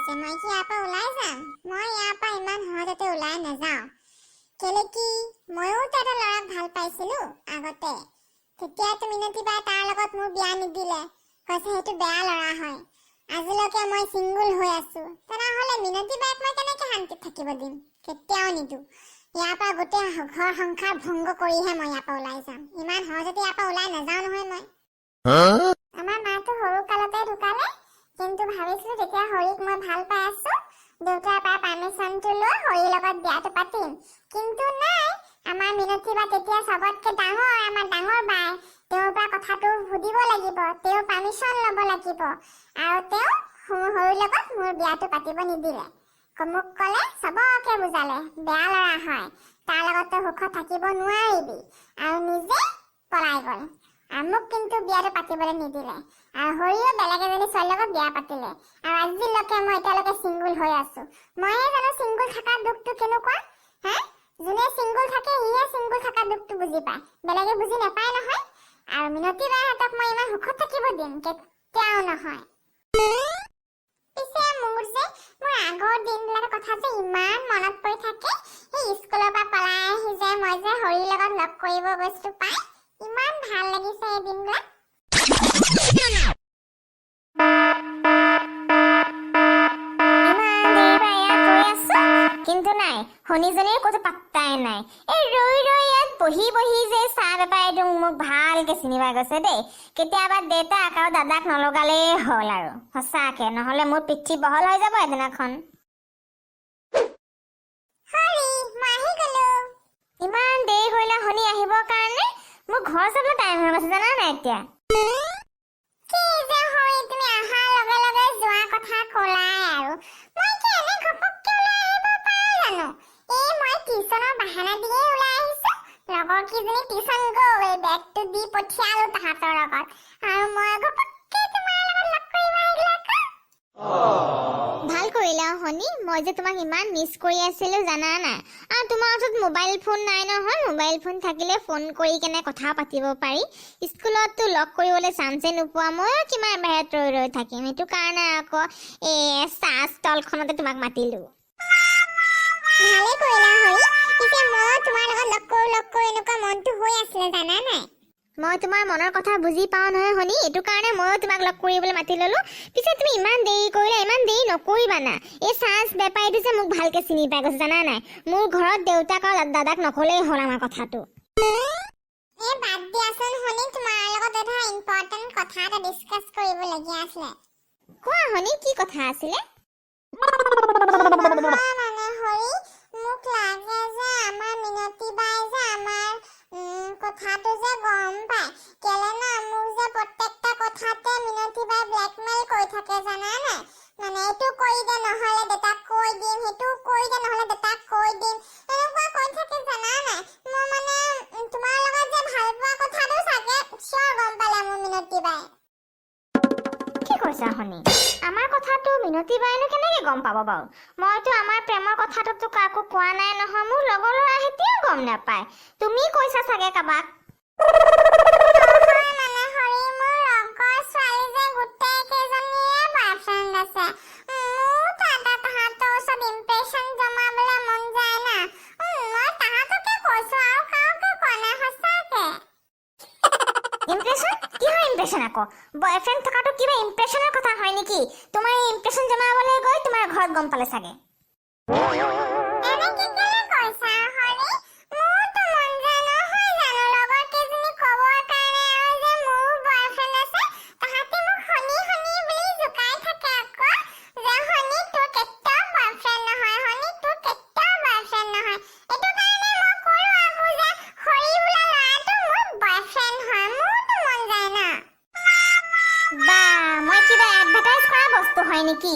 আছে মই কি ইয়াৰ পৰা ওলাই যাম মই ইয়াৰ পৰা ইমান সহজতে ওলাই নাযাওঁ কেলে কি ময়ো এটা ল'ৰাক ভাল পাইছিলো আগতে তেতিয়া মিনতি বাই তাৰ লগত মোৰ বিয়া নিদিলে কৈছে সেইটো বেয়া ল'ৰা হয় আজিলৈকে মই সিংগল হৈ আছো তেনেহ'লে মিনতি বাইক মই কেনেকৈ শান্তিত থাকিব দিম কেতিয়াও নিদো ইয়াৰ পৰা গোটেই ঘৰ সংসাৰ ভংগ কৰিহে মই ইয়াৰ পৰা ওলাই যাম ইমান সহজতে ইয়াৰ পৰা ওলাই নাযাওঁ নহয় মই আমাৰ মাটো সৰু কালতে ঢুকালে কিন্তু ভাবিছিলো তেতিয়া হৰিক মই ভাল পাই আছো দেউতাৰ পৰা পাৰ্মিশনটো লৈ হৰিৰ লগত বিয়াটো পাতিম কিন্তু নাই আমাৰ মিনতি বা তেতিয়া সবতকৈ ডাঙৰ আমাৰ ডাঙৰ বাই তেওঁৰ পৰা কথাটো সুধিব লাগিব তেওঁ পাৰ্মিশন ল'ব লাগিব আৰু তেওঁ হৰিৰ লগত মোৰ বিয়াটো পাতিব নিদিলে মোক ক'লে সবকে বুজালে বেয়া ল'ৰা হয় তাৰ লগতে সুখত থাকিব নোৱাৰিবি আৰু নিজে পলাই গ'ল আৰু মোক কিন্তু বিয়াটো পাতিবলৈ নিদিলে আৰু হৰিও বেলেগ এজনী ছোৱালীৰ লগত বিয়া পাতিলে আৰু আজিলৈকে মই এতিয়ালৈকে সিংগল হৈ আছো মইহে জানো সিংগল থকা দুখটো কেনেকুৱা হা যোনে সিংগল থাকে সিহে সিংগল থকা দুখটো বুজি পায় বেলেগে বুজি নাপায় নহয় আৰু মিনতি বাইহঁতক মই ইমান সুখত থাকিব দিম কেতিয়াও নহয় পিছে মোৰ আগৰ দিনবিলাকৰ কথা যে ইমান মনত পৰি থাকে সেই স্কুলৰ পৰা পলাই আহি যে মই যে হৰিৰ লগত লগ কৰিব গৈছিলো পাই ইমান ভাল লাগিছে এই দিনবিলাক কিন্তু নাই শনিজনীৰ কোনো পাত্তাই নাই এই ৰৈ ৰৈ ইয়াত বহি বহি যে চাহ বেপাৰী মোক ভালকে চিনিবা গৈছে দেই কেতিয়াবা দেউতাক আৰু দাদাক নলগালেই হ'ল আৰু সঁচাকে নহ'লে মোৰ পিঠি বহল হৈ যাব এদিনাখন ইমান দেৰি কৰিলে শনি আহিবৰ কাৰণে মোৰ ঘৰ চাবলৈ টাইম হৈ গৈছে জানা নাই এতিয়া কি যে হয় তুমি আহাৰ লগে লগে যোৱা কথা ক'লাই আৰু মই কি এনে ঘপককে ওলাই আহিব পাৰো জানো এই মই টিউচনৰ বাহানা দিয়ে ওলাই আহিছো লগৰ কিজনী টিউচন গ'ল বেগটো দি পঠিয়ালো তাহাঁতৰ লগত আৰু মই ঘপককে তোমাৰ লগত লগ কৰিব আহিলো ভাল কৰিলা শনি মই যে তোমাক ইমান মিছ কৰি আছিলো জানা নাই আৰু তোমাৰ ওচৰত মোবাইল ফোন নাই নহয় মোবাইল ফোন থাকিলে ফোন কৰি কেনে কথা পাতিব পাৰি স্কুলততো লগ কৰিবলৈ চান্সে নোপোৱা মই কিমান বাহিৰত ৰৈ ৰৈ থাকিম সেইটো কাৰণে আকৌ চাহ ষ্টলখনতে তোমাক মাতিলো ভালে কৰিলা হৰি পিছে মই তোমাৰ লগত লগ কৰো এনেকুৱা মনটো হৈ আছিলে জানা নাই মই তোমাৰ মনৰ কথা বুজি পাওঁ নহয় শনি এইটো কাৰণে ময়ো তোমাক লগ কৰিবলৈ মাতি ল'লো পিছে তুমি ইমান দেৰি কৰিলা ইমান দেৰি নকৰিবা না এই চান্স বেপাৰীটো যে মোক ভালকে চিনি পাই গৈছে জানা নাই মোৰ ঘৰত দেউতাক আৰু দাদাক নকলেই হ'ল আমাৰ কথাটো বাদ দিয়াচোন শনি তোমাৰ লগত এটা ইম্পৰ্টেণ্ট কথা এটা ডিছকাছ কৰিবলগীয়া আছিলে কোৱা শনি কি কথা আছিলে মানে হৰি মোক লাগে যে আমাৰ মিনতি বাই যে আমাৰ কথাটো যে গম পায় কেলে না মোক যে প্ৰত্যেকটা কথাতে মিনতি বাই ব্লেকমেইল কৰি থাকে জানা নাই মানে এইটো কৰি দে নহ'লে দেউতাক কৈ দিম সেইটো কৰি দে নহ'লে দেউতাক কৈ দিম এনেকুৱা কৈ থাকে জানা নাই মই মানে তোমাৰ লগত যে ভাল পোৱা কথাটো চাগে চিয়ৰ গম পালে মোৰ মিনতি বাই কি কৈছা শনি আমাৰ কথাটো মিনতি বাইনো কেনেকে গম পাব বাৰু মইতো আমাৰ প্ৰেমৰ কথাটো কাকো কোৱা নাই নহয় মোৰ লগৰ ল'ৰা হেতিও গম নাপায় তুমি কৈছা চাগে কাবাক মানে হৰি মোৰ লগৰ ছোৱালী যে গোটেই কেইজনীয়ে বয়ফ্ৰেণ্ড আছে মোৰ তাহাঁতৰ ওচৰত ইম্প্ৰেশ্যন জমাবলৈ মন যায় না মই তাহাঁতকে কৈছো আৰু কাউকে কোৱা নাই সঁচাকে ইম্প্ৰেশ্যন কিহৰ ইম্প্ৰেশ্যন আকৌ বয়ফ্ৰেণ্ড থকাটো কিবা ইম্প্ৰেশ্যনৰ কথা হয় নেকি তোমাৰ এই ইম্প্ৰেশ্যন জমাবলৈ গৈ তোমাৰ ঘৰত গম পালে চাগে এনেকে কেলে কৈছা হৰি মোৰতো মন যায় নহয় জানো লগৰ কেইজনী ক'বৰ কাৰণে আৰু যে মোৰ বয়ফ্ৰেণ্ড আছে তাহাঁতে মোক শনি বুলি জোকাই থাকে আকৌ যে শনি তোৰ কেতিয়াও বয়ফ্ৰেণ্ড নহয় শনি তোৰ কেতিয়াও বয়ফ্ৰেণ্ড নহয় এইটো কাৰণে মই কৰো আকৌ যে হৰি বোলা ল'ৰাটো মোৰ বয়ফ্ৰেণ্ড হয় মোৰতো মন যায় না বা মই কিবা এডভাৰটাইজ কৰা বস্তু হয় নেকি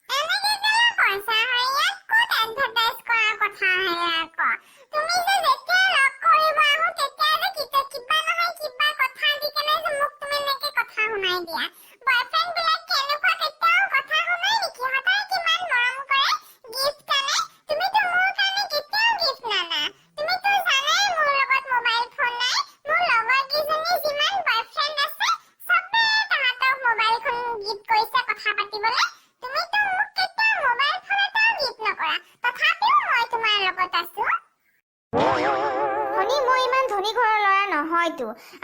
এনেকে কেলে কৈছা হৰি ইয়াত ক'ত এডভাৰটাইজ কৰা কথা আহে আকৌ তুমি যে যেতিয়া লগ কৰিব আহো তেতিয়া যে কিবা নহয় কিবা কথা দি কেনে যে মোক তুমি এনেকে কথা শুনাই দিয়া বয়ফ্ৰেণ্ড বিলাক কেনেকুৱা কেতিয়াও কথা শুনাই নেকি সদায় কিমান মৰম কৰে গিফ্ট আনে তুমিতো মোৰ কাৰণে কেতিয়াও গিফ্ট নানা তুমিতো জানাই মোৰ লগত মোবাইল ফোন নাই মোৰ লগৰ কেইজনী যিমান বয়ফ্ৰেণ্ড আছে চবে তাহাঁতক মোবাইল ফোন গিফ্ট কৰিছে কথা পাতিবলৈ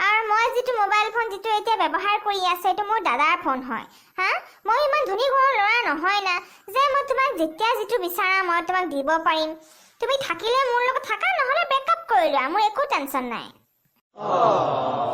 আৰু মই যিটো মোবাইল ফোন যিটো এতিয়া ব্যৱহাৰ কৰি আছে এইটো মোৰ দাদাৰ ফোন হয় হা মই ইমান ধনী ঘৰৰ ল'ৰা নহয় না যে মই তোমাক যেতিয়া যিটো বিচাৰা মই তোমাক দিব পাৰিম তুমি থাকিলে মোৰ লগত থাকা নহলে বেকআপ কৰি লোৱা মোৰ একো টেনচন নাই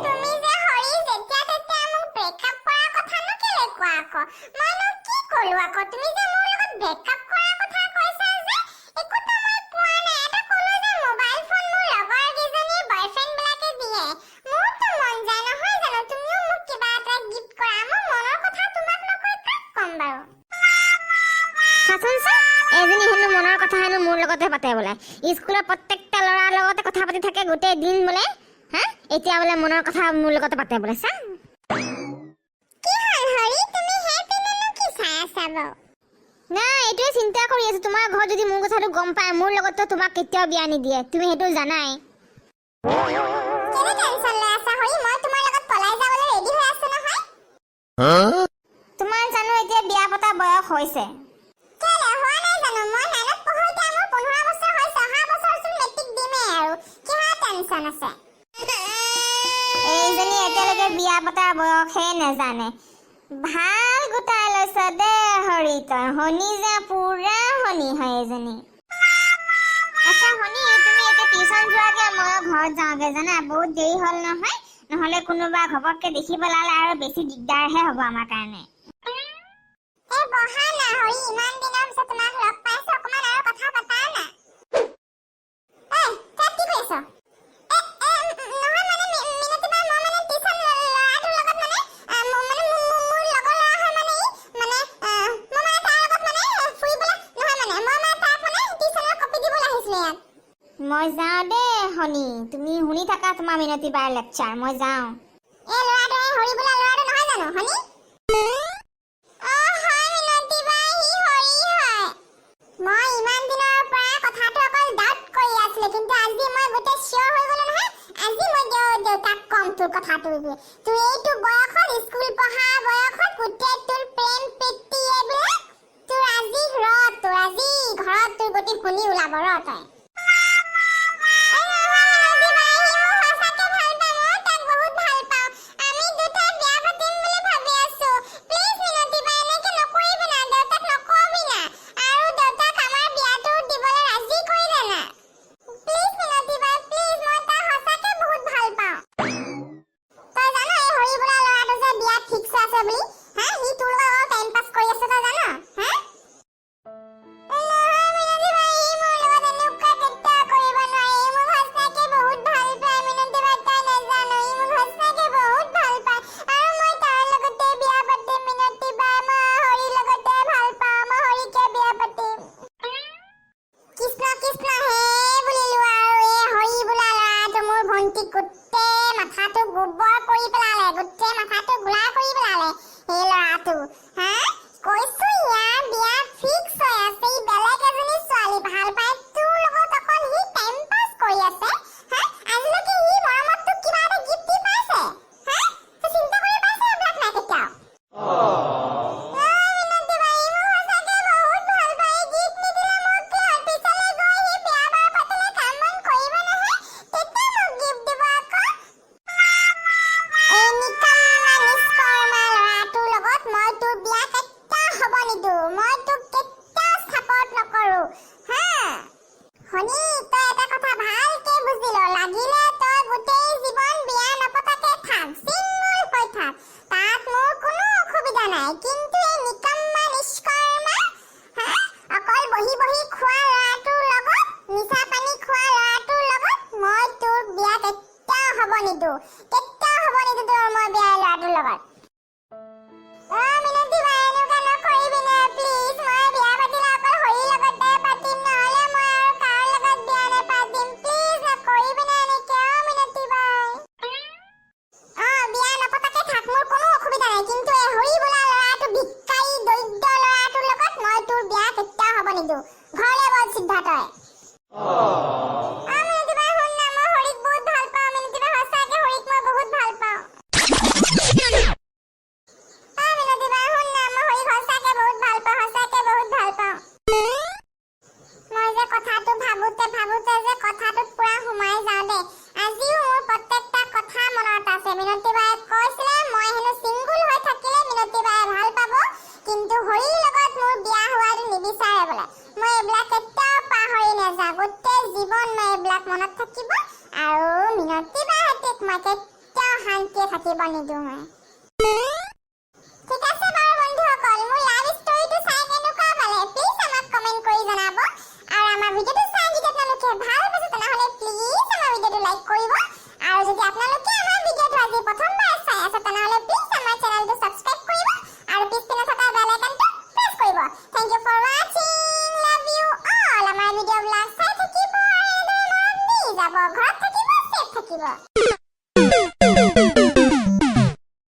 তুমি যে হৰি যেতিয়া তেতিয়া মোক ব্ৰেকআপ কৰাৰ কথানো কেলে কোৱা আকৌ মইনো কি কৰো আকৌ তুমি যে মোৰ লগত ব্ৰেকআপ কৰাৰ কথা কৈছা যে একোটা মই কোৱা নাই এটা ক'লো যে মোবাইল ফোন মোৰ লগৰ কেইজনীৰ বয়ফ্ৰেণ্ড বিলাকে দিয়ে মোৰতো মন যায় নহয় জানো তুমিও মোক কিবা এটা গিফ্ট কৰা মোৰ মনৰ কথা তোমাক নকৈ কাক ক'ম বাৰু চাচোন চা এজনী হেনো মনৰ কথা হেনো মোৰ লগতে পাতে বোলে স্কুলৰ প্ৰত্যেকটা ল'ৰাৰ লগতে কথা পাতি থাকে গোটেই দিন বোলে হা এতিয়া বোলে মনৰ কথা মোৰ লগতে পাতে বোলে চা কি হ'ল হৰি তুমি হে পিনেনো কি চাই আছা বাৰু নাই এইটোৱে চিন্তা কৰি আছো তোমাৰ ঘৰত যদি মোৰ কথাটো গম পায় মোৰ লগতো তোমাক কেতিয়াও বিয়া নিদিয়ে তুমি সেইটো জানাই কেলে টেনচন লৈ আছা হৰি মই তোমাৰ লগত পলাই যাবলৈ ৰেডি হৈ আছো নহয় তোমাৰ জানো এতিয়া বিয়া পতা বয়স হৈছে কেলে হোৱা নাই জানো মই 9ত পঢ়ো এতিয়া মোৰ 15 বছৰ হৈছে অহা বছৰচোন মেট্ৰিক দিমেই আৰু কিহৰ টেনচন আছে এইজনী এতিয়ালৈকে বিয়া পতাৰ বয়সে নেজানে ভাল গোটাই লৈছ দে হৰি তই শনি যে পুৰা শনি হয় এইজনী আচ্ছা শনি তুমি এতিয়া টিউচন যোৱাগে মই ঘৰত যাওঁগে জানা বহুত দেৰি হ'ল নহয় নহলে কোনোবা ঘপককে দেখি পেলালে আৰু বেছি দিগদাৰহে হ'ব আমাৰ কাৰণে এই বহা না হৰি ইমান দিনৰ পিছত তোমাক লগ পাইছো অকমান আৰু কথা পাতা না এই তাত কি কৰিছ নহয় মানে মিনতি বা মই মানে টিউচন ল'ৰাটোৰ লগত মানে মোৰ লগৰ ল'ৰা হয় মানে মই মানে তাৰ লগত মানে ফুৰিবলৈ নহয় মানে মই মানে তাক মানে টিউচনৰ কপি দিবলৈ আহিছিলো ইয়াত মই যাওঁ দেই শনি তুমি শুনি থাকা তোমাৰ মিনতি বাৰ লেকচাৰ মই যাওঁ এই ল'ৰাটো হৰি বোলা ল'ৰাটো নহয় জানো হনি মই ইমান দিনৰ পৰা কথাটো অকল ডাউট কৰি আছিলো কিন্তু আজি মই গোটেই চিয়ৰ হৈ গলো নহয় আজি মই দেউতাক কম তোৰ কথাটো তোৰ এইটো বয়সত স্কুল পঢ়া বয়সত গোটেই তোৰ প্ৰেম প্ৰীতি এইবিলাক তোৰ আজি ঘৰত তোৰ গতি শুনি ওলাব ৰ তই ভাবোতে যে কথাটোত পুৰা সোমাই যাওঁ দে আজিও মোৰ প্ৰত্যেকটা কথা মনত খবৰ নিদিওঁ মই